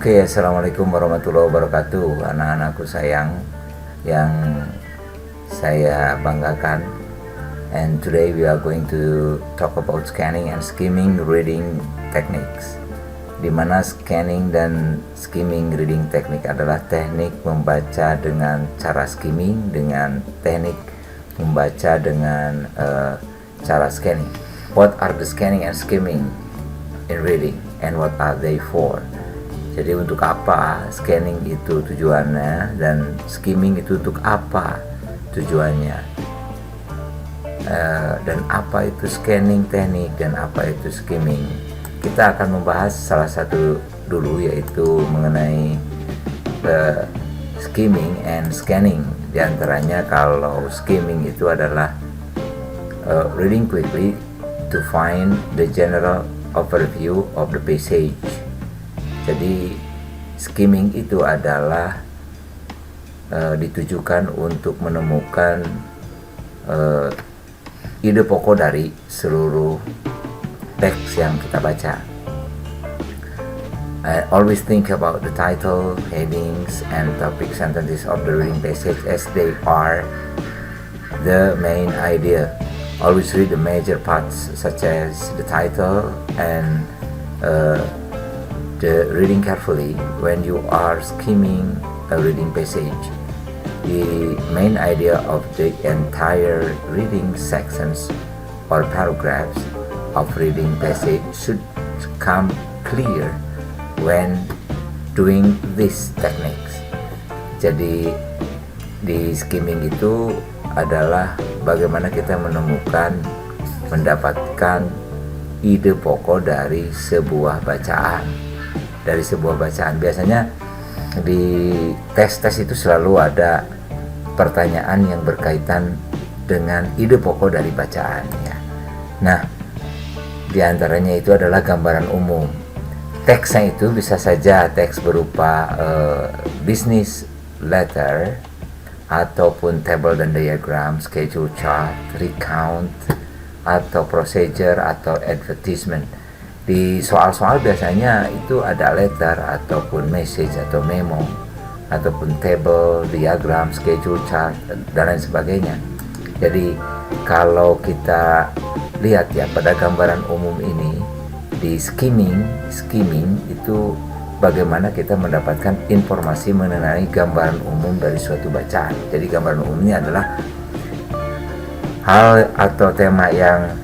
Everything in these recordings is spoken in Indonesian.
Oke, assalamualaikum warahmatullahi wabarakatuh, anak-anakku sayang yang saya banggakan. And today we are going to talk about scanning and skimming reading techniques. Dimana scanning dan skimming reading technique adalah teknik membaca dengan cara skimming dengan teknik membaca dengan cara scanning. What are the scanning and skimming in reading and what are they for? Jadi untuk apa scanning itu tujuannya dan skimming itu untuk apa tujuannya, dan apa itu scanning teknik dan apa itu skimming. Kita akan membahas salah satu dulu, yaitu mengenai skimming and scanning. Di antaranya kalau skimming itu adalah reading quickly to find the general overview of the passage. Jadi skimming itu adalah ditujukan untuk menemukan ide pokok dari seluruh teks yang kita baca. I always think about the title, headings, and topic sentences of the reading passage as they are the main idea. Always read the major parts such as the title and the reading carefully when you are skimming a reading passage. The main idea of the entire reading sections or paragraphs of reading passage should come clear when doing these techniques. Jadi di skimming itu adalah bagaimana kita mendapatkan ide pokok dari sebuah bacaan. Biasanya di tes-tes itu selalu ada pertanyaan yang berkaitan dengan ide pokok dari bacaan ya. Nah, di antaranya itu adalah gambaran umum. Teksnya itu bisa saja teks berupa business letter ataupun table dan diagram, schedule chart, recount, atau procedure atau advertisement. Di soal-soal biasanya itu ada letter ataupun message atau memo ataupun table, diagram, schedule chart dan lain sebagainya. Jadi kalau kita lihat ya pada gambaran umum ini, di skimming itu bagaimana kita mendapatkan informasi mengenai gambaran umum dari suatu bacaan. Jadi gambaran umum ini adalah hal atau tema yang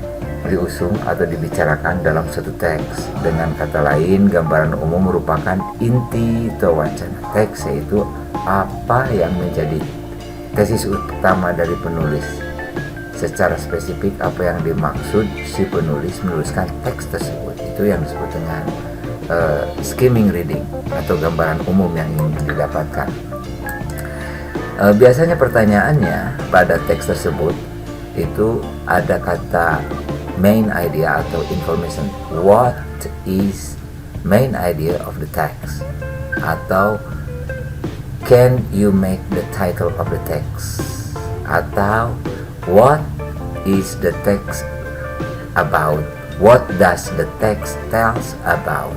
diusung atau dibicarakan dalam suatu teks. Dengan kata lain, gambaran umum merupakan inti atau wacana teks, yaitu apa yang menjadi tesis utama dari penulis. Secara spesifik apa yang dimaksud si penulis menuliskan teks tersebut, itu yang disebut dengan skimming reading atau gambaran umum yang ingin didapatkan. Biasanya pertanyaannya pada teks tersebut itu ada kata main idea atau information. What is main idea of the text? Atau can you make the title of the text? Atau what is the text about? What does the text tells about?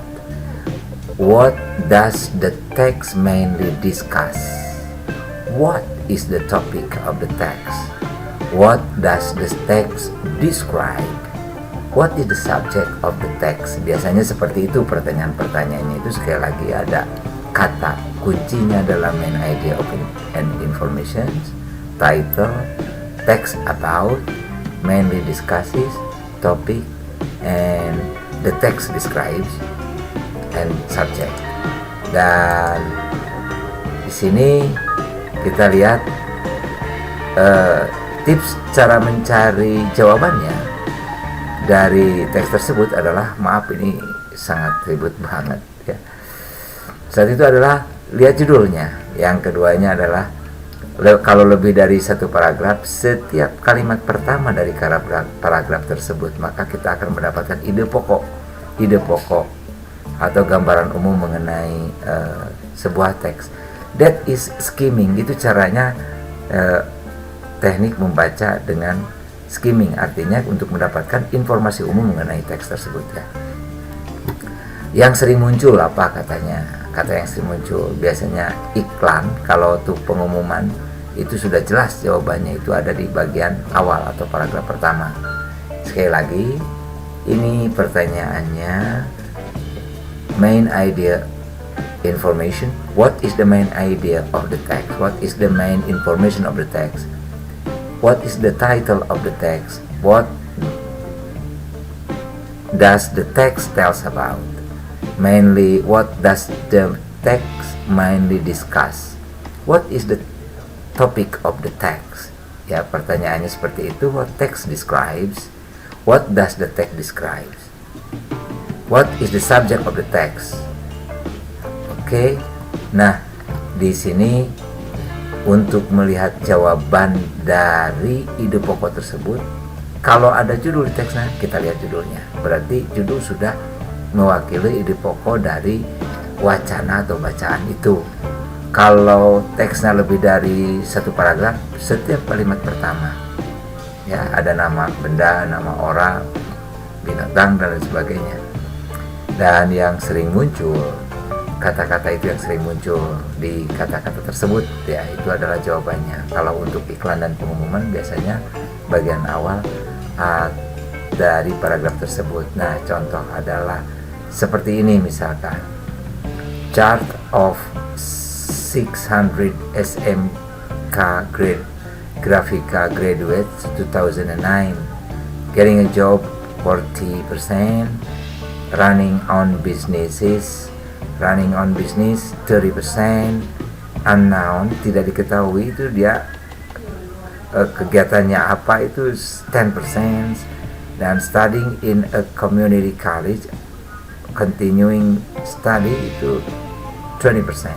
What does the text mainly discuss? What is the topic of the text? What does the text describe? What is the subject of the text? Biasanya seperti itu pertanyaan-pertanyaannya itu. Sekali lagi ada kata kuncinya dalam main idea of and information, title, text about, mainly discusses, topic, and the text describes, and subject. Dan di sini kita lihat tips cara mencari jawabannya dari teks tersebut adalah, maaf ini sangat ribet banget ya. Saat itu adalah lihat judulnya. Yang keduanya adalah kalau lebih dari satu paragraf, setiap kalimat pertama dari paragraf tersebut maka kita akan mendapatkan ide pokok atau gambaran umum mengenai sebuah teks. That is skimming. Itu caranya teknik membaca dengan skimming, artinya untuk mendapatkan informasi umum mengenai teks tersebut ya. Yang sering muncul apa katanya? kata yang sering muncul biasanya iklan. Kalau untuk pengumuman itu sudah jelas jawabannya, itu ada di bagian awal atau paragraf pertama. Sekali lagi, ini pertanyaannya main idea information. What is the main idea of the text? What is the main information of the text? What is the title of the text? What does the text tells about? Mainly, what does the text mainly discuss? What is the topic of the text? Ya, pertanyaannya seperti itu. What text describes? What does the text describes? What is the subject of the text? Oke. Nah, di sini untuk melihat jawaban dari ide pokok tersebut, kalau ada judul di teksnya, kita lihat judulnya. Berarti judul sudah mewakili ide pokok dari wacana atau bacaan itu. Kalau teksnya lebih dari satu paragraf, setiap kalimat pertama ya ada nama benda, nama orang, binatang, dan lain sebagainya. Dan yang sering muncul, kata-kata itu yang sering muncul di kata-kata tersebut, ya itu adalah jawabannya. Kalau untuk iklan dan pengumuman biasanya bagian awal dari paragraf tersebut. Nah, contoh adalah seperti ini misalkan, chart of 600 SMK Grafika graduates 2009, getting a job 40%, running on business 30%, unknown, tidak diketahui itu dia kegiatannya apa, itu 10%, dan studying in a community college, continuing study itu 20%.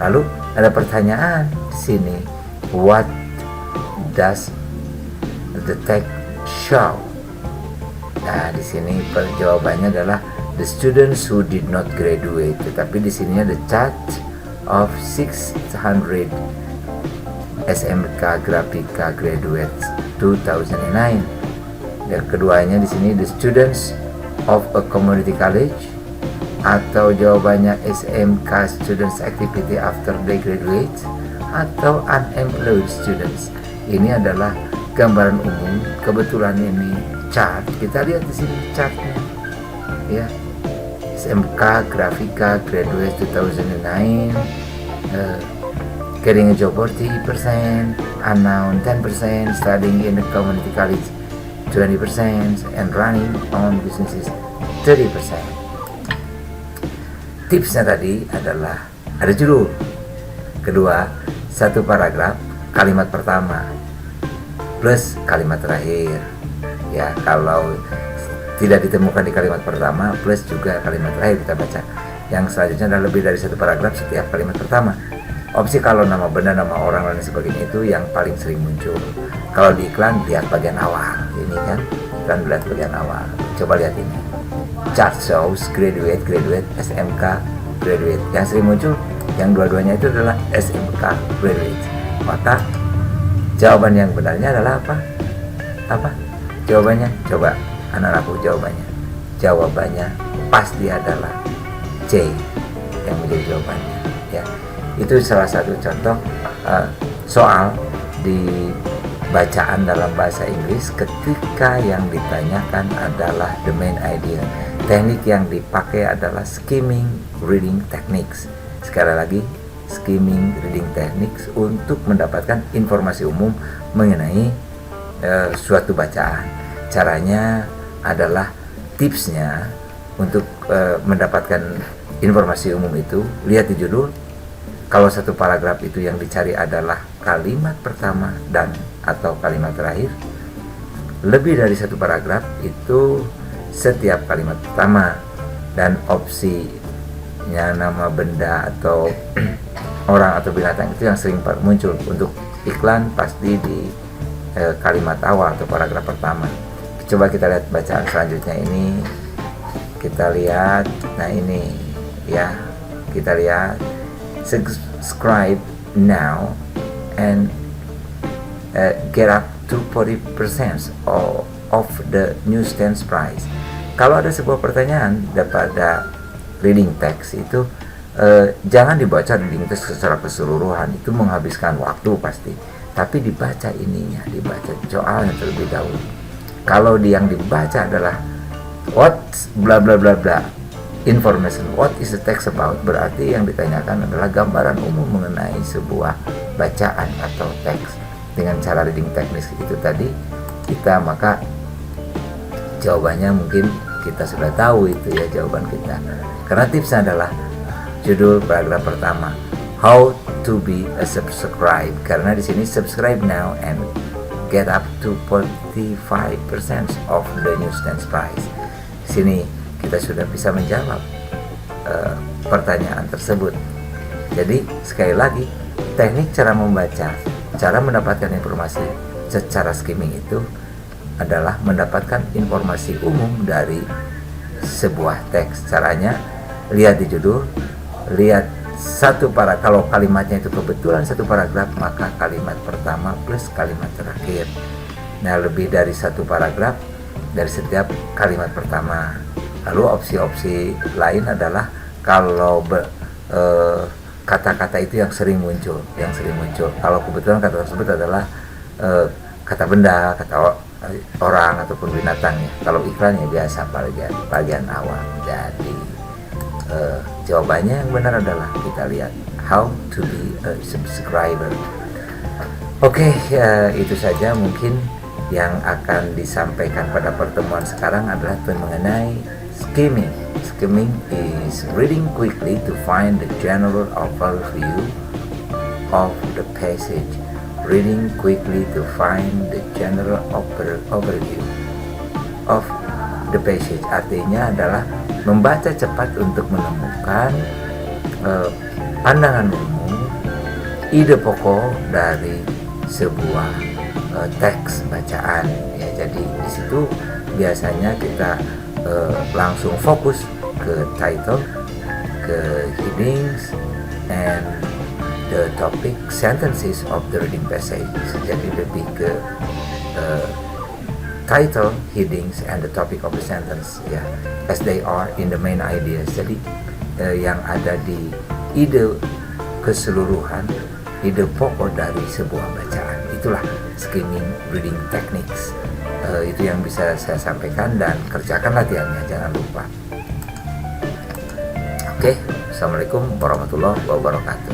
Lalu ada pertanyaan di sini, what does the text show? Nah, di sini jawabannya adalah the students who did not graduate. Tetapi di sini ada chart of 600 SMK Grafika graduates 2009. Dan keduanya di sini the students of a community college, atau jawabannya SMK students activity after they graduate, atau unemployed students. Ini adalah gambaran umum. Kebetulan ini chart, kita lihat di sini chartnya ya. SMK Grafika graduate 2009, getting a job 40%, unknown 10%, studying in a community college 20%, and running on businesses 30%. Tipsnya tadi adalah ada judul, kedua satu paragraf, kalimat pertama plus kalimat terakhir. Ya, kalau tidak ditemukan di kalimat pertama plus juga kalimat terakhir kita baca. Yang selanjutnya adalah lebih dari satu paragraf setiap kalimat pertama. Opsi kalau nama benda, nama orang, dan sebagainya itu yang paling sering muncul. Kalau di iklan lihat bagian awal, ini kan iklan lihat bagian awal. Coba lihat ini, chart shows graduate, SMK graduate. Yang sering muncul, yang dua-duanya itu adalah SMK graduate. Maka jawaban yang benarnya adalah apa? Apa jawabannya? Coba anak-anakku jawabannya. Jawabannya pasti adalah C yang menjadi jawabannya. Ya. Itu salah satu contoh soal di bacaan dalam bahasa Inggris ketika yang ditanyakan adalah the main idea. Teknik yang dipakai adalah skimming reading techniques. Sekali lagi, skimming reading techniques untuk mendapatkan informasi umum mengenai suatu bacaan. Caranya adalah tipsnya untuk mendapatkan informasi umum itu, lihat di judul. Kalau satu paragraf itu yang dicari adalah kalimat pertama dan atau kalimat terakhir, lebih dari satu paragraf itu setiap kalimat pertama, dan opsinya nama benda atau orang atau binatang itu yang sering muncul. Untuk iklan pasti di kalimat awal atau paragraf pertama. Coba kita lihat bacaan selanjutnya ini. Kita lihat, nah ini ya, kita lihat, subscribe now and get up to 40% of the newsstand price. Kalau ada sebuah pertanyaan pada reading text itu, Jangan dibaca reading text secara keseluruhan, itu menghabiskan waktu pasti. Tapi dibaca ininya, dibaca soalnya terlebih dahulu. Kalau yang dibaca adalah what bla bla bla bla information, what is the text about, berarti yang ditanyakan adalah gambaran umum mengenai sebuah bacaan atau teks. Dengan cara reading teknis itu tadi, kita maka jawabannya mungkin kita sudah tahu itu ya jawaban kita. Karena tipsnya adalah judul paragraf pertama, how to be a subscribe, karena di sini subscribe now and get up to 45% of the newsstand price. Di sini kita sudah bisa menjawab pertanyaan tersebut. Jadi sekali lagi, teknik cara membaca, cara mendapatkan informasi secara skimming itu adalah mendapatkan informasi umum dari sebuah teks. Caranya lihat di judul, lihat kalau kalimatnya itu kebetulan satu paragraf, maka kalimat pertama plus kalimat terakhir. Nah, lebih dari satu paragraf dari setiap kalimat pertama. Lalu opsi-opsi lain adalah kalau kata-kata itu yang sering muncul. Kalau kebetulan kata tersebut adalah kata benda, kata orang ataupun binatang ya. Kalau iklan ya biasa bagian awal. Jadi jawabannya yang benar adalah kita lihat how to be a subscriber. Oke, itu saja mungkin yang akan disampaikan pada pertemuan sekarang adalah mengenai skimming. Skimming is reading quickly to find the general overview of the passage. Reading quickly to find the general overview of the passage, artinya adalah membaca cepat untuk menemukan pandangan umum, ide pokok dari sebuah teks bacaan ya. Jadi di situ biasanya kita langsung fokus ke title, ke headings, and the topic sentences of the reading passage. Jadi lebih ke title, headings, and the topic of the sentence ya, as they are in the main ideas. Jadi yang ada di ide keseluruhan, ide pokok dari sebuah bacaan, itulah skimming reading techniques. Itu yang bisa saya sampaikan, dan kerjakan latihannya, jangan lupa. Oke, Assalamualaikum warahmatullahi wabarakatuh.